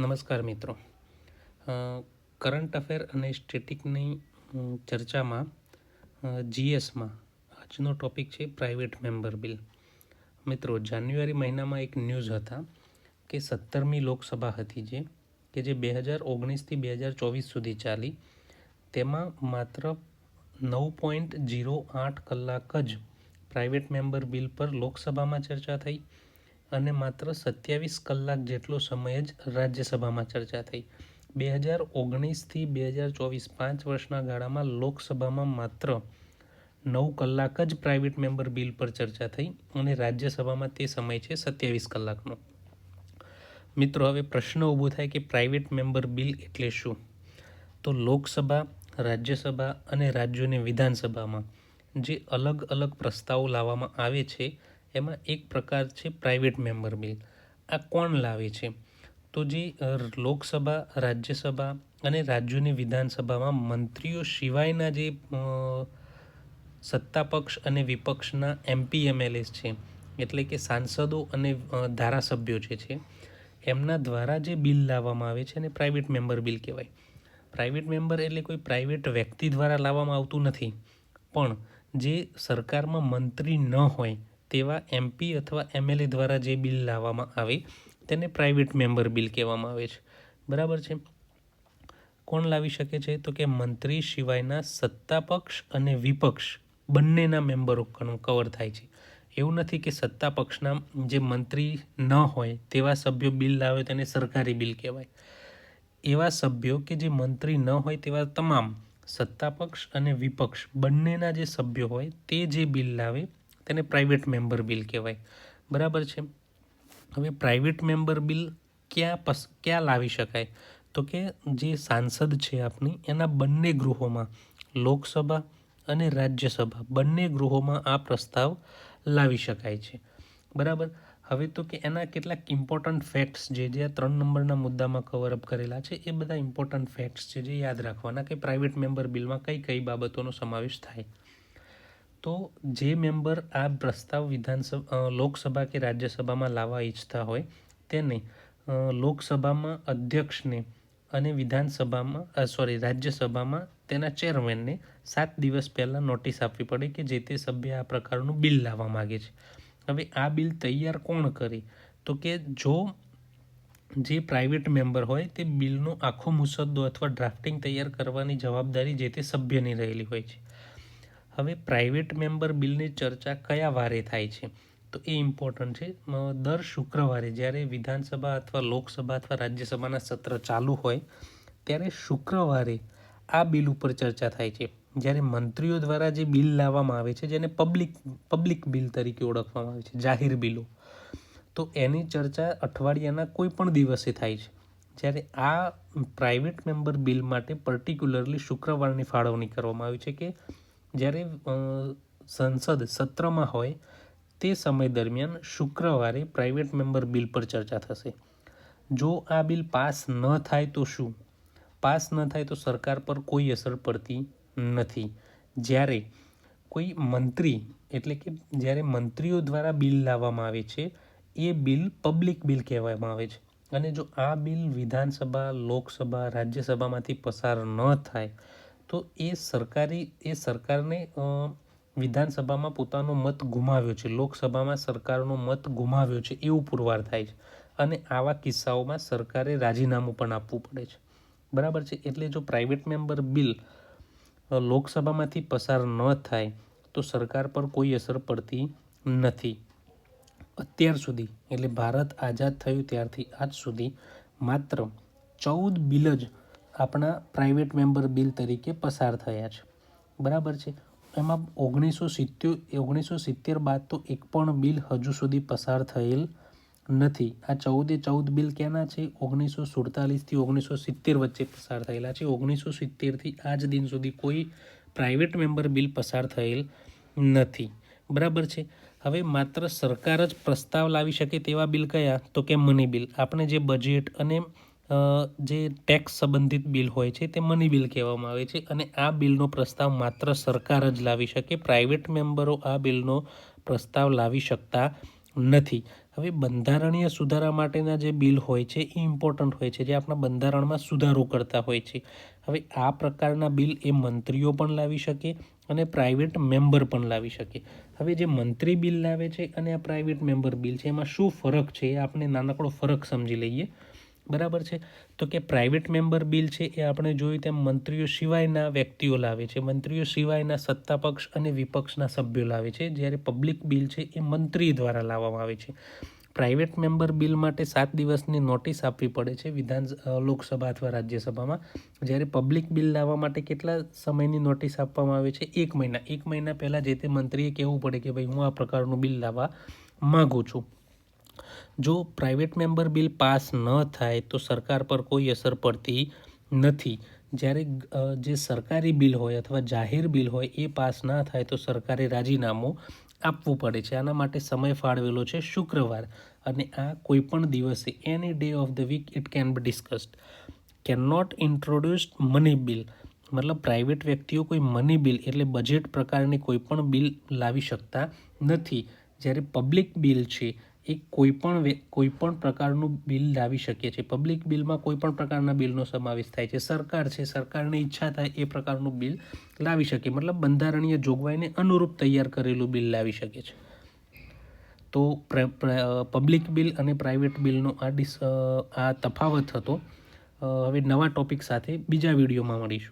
નમસ્કાર મિત્રો. Current affair અને સ્ટેટિકની ચર્ચામાં જીએસમાં આજનો ટોપિક છે પ્રાઇવેટ મેમ્બર બિલ. મિત્રો, જાન્યુઆરી મહિનામાં એક ન્યૂઝ હતા કે 17મી લોકસભા હતી જે 2019થી 2024 સુધી ચાલી. તેમાં માત્ર 9.08 કલાક જ પ્રાઇવેટ મેમ્બર બિલ પર લોકસભામાં ચર્ચા થઈ અને માત્ર 27 કલાક જેટલો સમય જ રાજ્યસભામાં ચર્ચા થઈ. 2019થી 2024 5 વર્ષના ગાળામાં લોકસભામાં માત્ર 9 કલાક જ પ્રાઇવેટ મેમ્બર બિલ પર ચર્ચા થઈ અને રાજ્યસભામાં તે સમય છે 27 કલાકનો. મિત્રો, હવે પ્રશ્ન ઊભો થાય કે પ્રાઇવેટ મેમ્બર બિલ એટલે શું? તો લોકસભા, રાજ્યસભા અને રાજ્યોની વિધાનસભામાં જે અલગ અલગ પ્રસ્તાવો લાવવામાં આવે છે એમાં એક પ્રકાર છે પ્રાઇવેટ મેમ્બર બિલ. આ કોણ લાવે છે? તો જે લોકસભા, રાજ્યસભા અને રાજ્યોની વિધાનસભામાં મંત્રીઓ સિવાયના જે સત્તા પક્ષ અને વિપક્ષના MP MLAs છે, એટલે કે સાંસદો અને ધારાસભ્યો જે છે એમના દ્વારા જે બિલ લાવવામાં આવે છે અને પ્રાઇવેટ મેમ્બર બિલ કહેવાય. પ્રાઇવેટ મેમ્બર એટલે કોઈ પ્રાઇવેટ વ્યક્તિ દ્વારા લાવવામાં આવતું નથી, પણ જે સરકારમાં મંત્રી ન હોય તેવા MP અથવા MLA દ્વારા જે બિલ લાવવામાં આવે તેને પ્રાઇવેટ મેમ્બર બિલ કહેવામાં આવે છે. બરાબર છે. કોણ લાવી શકે છે? તો કે મંત્રી સિવાયના સત્તા પક્ષ અને વિપક્ષ બંનેના મેમ્બરો કવર થાય છે. એવું નથી કે સત્તા પક્ષના જે મંત્રી ન હોય તેવા સભ્યો બિલ લાવે તેને સરકારી બિલ કહેવાય. એવા સભ્યો કે જે મંત્રી ન હોય તેવા તમામ સત્તા પક્ષ અને વિપક્ષ બંનેના જે સભ્યો હોય તે જે બિલ લાવે તેને પ્રાઇવેટ મેમ્બર બિલ કહેવાય. બરાબર છે. હવે પ્રાઇવેટ મેમ્બર બિલ ક્યાં લાવી શકાય? તો કે જે સાંસદ છે આપણી એના બંને ગૃહોમાં, લોકસભા અને રાજ્યસભા બંને ગૃહોમાં આ પ્રસ્તાવ લાવી શકાય છે. બરાબર. હવે તો કે એના કેટલાક ઇમ્પોર્ટન્ટ ફેક્ટ્સ જે આ 3 નંબરના મુદ્દામાં કવરઅપ કરેલા છે એ બધા ઇમ્પોર્ટન્ટ ફેક્ટ્સ છે જે યાદ રાખવાના કે પ્રાઇવેટ મેમ્બર બિલમાં કઈ કઈ બાબતોનો સમાવેશ થાય. તો જે મેમ્બર આ પ્રસ્તાવ લોકસભા કે રાજ્યસભામાં લાવવા ઈચ્છતા હોય તેને લોકસભામાં અધ્યક્ષને અને રાજ્યસભામાં તેના ચેરમેનને 7 દિવસ પહેલાં નોટિસ આપવી પડે કે જે તે સભ્ય આ પ્રકારનું બિલ લાવવા માગે છે. હવે આ બિલ તૈયાર કોણ કરે? તો કે જો જે પ્રાઇવેટ મેમ્બર હોય તે બિલનો આખો મુસદ્દો અથવા ડ્રાફ્ટિંગ તૈયાર કરવાની જવાબદારી જે તે સભ્યની રહેલી હોય છે. હવે પ્રાઇવેટ મેમ્બર બિલની ચર્ચા કયા વારે થાય છે? તો એ ઇમ્પોર્ટન્ટ છે. દર શુક્રવારે જ્યારે વિધાનસભા અથવા લોકસભા અથવા રાજ્યસભાના સત્ર ચાલુ હોય ત્યારે શુક્રવારે આ બિલ ઉપર ચર્ચા થાય છે. જ્યારે મંત્રીઓ દ્વારા જે બિલ લાવવામાં આવે છે જેને પબ્લિક બિલ તરીકે ઓળખવામાં આવે છે, જાહેર બિલો, તો એની ચર્ચા અઠવાડિયાના કોઈ પણ દિવસે થાય છે. જ્યારે આ પ્રાઇવેટ મેમ્બર બિલ માટે પર્ટિક્યુલરલી શુક્રવારની ફાળવણી કરવામાં આવી છે કે જ્યારે સંસદ સત્રમાં હોય તે સમય દરમિયાન શુક્રવારે પ્રાઇવેટ મેમ્બર બિલ પર ચર્ચા થશે. જો આ બિલ પાસ ન થાય તો શું? પાસ ન થાય તો સરકાર પર કોઈ અસર પડતી નથી. જ્યારે કોઈ મંત્રી, એટલે કે જ્યારે મંત્રીઓ દ્વારા બિલ લાવવામાં આવે છે એ બિલ પબ્લિક બિલ કહેવામાં આવે છે. અને જો આ બિલ વિધાનસભા, લોકસભા, રાજ્યસભામાંથી પસાર ન થાય તો એ સરકારને વિધાનસભામાં પોતાનો મત ગુમાવ્યો છે, લોકસભામાં સરકારનો મત ગુમાવ્યો છે એવું પુરવાર થાય છે. અને આવા કિસ્સાઓમાં સરકારે રાજીનામું પણ આપવું પડે છે. બરાબર છે. એટલે જો પ્રાઇવેટ મેમ્બર બિલ લોકસભામાંથી પસાર ન થાય તો સરકાર પર કોઈ અસર પડતી નથી. અત્યાર સુધી, એટલે ભારત આઝાદ થયું ત્યારથી આજ સુધી માત્ર 14 બિલ જ આપણા પ્રાઇવેટ મેમ્બર બિલ તરીકે પસાર થયા છે. બરાબર છે. એમાં 1970 બાદ તો એક પણ બિલ હજુ સુધી પસાર થયેલ નથી. આ 14 બિલ ક્યાંના છે? 1947થી 1970 વચ્ચે પસાર થયેલા છે. 1970થી આજ દિન સુધી કોઈ પ્રાઇવેટ મેમ્બર બિલ પસાર થયેલ નથી. બરાબર છે. હવે માત્ર સરકાર જ પ્રસ્તાવ લાવી શકે તેવા બિલ કયા? તો કે મની બિલ. આપણે જે બજેટ અને જે ટેક્સ સંબંધિત બિલ હોય છે તે મની બિલ કહેવામાં આવે છે. અને આ બિલનો પ્રસ્તાવ માત્ર સરકાર જ લાવી શકે. પ્રાઇવેટ મેમ્બરો આ બિલનો પ્રસ્તાવ લાવી શકતા નથી. હવે બંધારણીય સુધારા માટેના જે બિલ હોય છે એ ઇમ્પોર્ટન્ટ હોય છે, જે આપણા બંધારણમાં સુધારો કરતા હોય છે. હવે આ પ્રકારના બિલ એ મંત્રીઓ પણ લાવી શકે અને પ્રાઇવેટ મેમ્બર પણ લાવી શકે. હવે જે મંત્રી બિલ લાવે છે અને આ પ્રાઇવેટ મેમ્બર બિલ છે, એમાં શું ફરક છે એ આપણે નાનકડો ફરક સમજી લઈએ. બરાબર છે. તો કે પ્રાઇવેટ મેમ્બર બિલ છે એ આપણે જોયું તેમ મંત્રીઓ સિવાયના વ્યક્તિઓ લાવે છે, મંત્રીઓ સિવાયના સત્તા પક્ષ અને વિપક્ષના સભ્યો લાવે છે, જ્યારે પબ્લિક બિલ છે એ મંત્રી દ્વારા લાવવામાં આવે છે. પ્રાઇવેટ મેમ્બર બિલ માટે 7 દિવસની નોટિસ આપવી પડે છે લોકસભા અથવા રાજ્યસભામાં, જ્યારે પબ્લિક બિલ લાવવા માટે કેટલા સમયની નોટિસ આપવામાં આવે છે? 1 મહિના. 1 મહિના પહેલાં જે તે મંત્રીએ કહેવું પડે કે ભાઈ હું આ પ્રકારનું બિલ લાવવા માગું છું. જો પ્રાઇવેટ મેમ્બર બિલ પાસ ન થાય તો સરકાર પર કોઈ અસર પડતી નથી. જ્યારે જે સરકારી બિલ હોય અથવા જાહેર બિલ હોય એ પાસ ના થાય તો સરકારે રાજીનામું આપવું પડે છે. આના માટે સમય ફાળવેલો છે શુક્રવાર, અને આ કોઈ પણ દિવસે any day of the week it can be discussed. Can not introduce money bill, મતલબ પ્રાઇવેટ વ્યક્તિઓ કોઈ મની બિલ એટલે બજેટ પ્રકારની કોઈ પણ બિલ લાવી શકતા નથી. જ્યારે પબ્લિક બિલ છે એ કોઈ પણ પ્રકારનું બિલ લાવી શકે છે. પબ્લિક બિલમાં કોઈ પણ પ્રકારના બિલનો સમાવેશ થાય છે. સરકાર છે, સરકારને ઈચ્છા થાય એ પ્રકારનું બિલ લાવી શકે, મતલબ બંધારણીય જોગવાઈને અનુરૂપ તૈયાર કરેલું બિલ લાવી શકે છે. તો પબ્લિક બિલ અને પ્રાઇવેટ બિલનો આ તફાવત હતો. હવે નવા ટોપિક સાથે બીજા વિડીયોમાં મળીશું.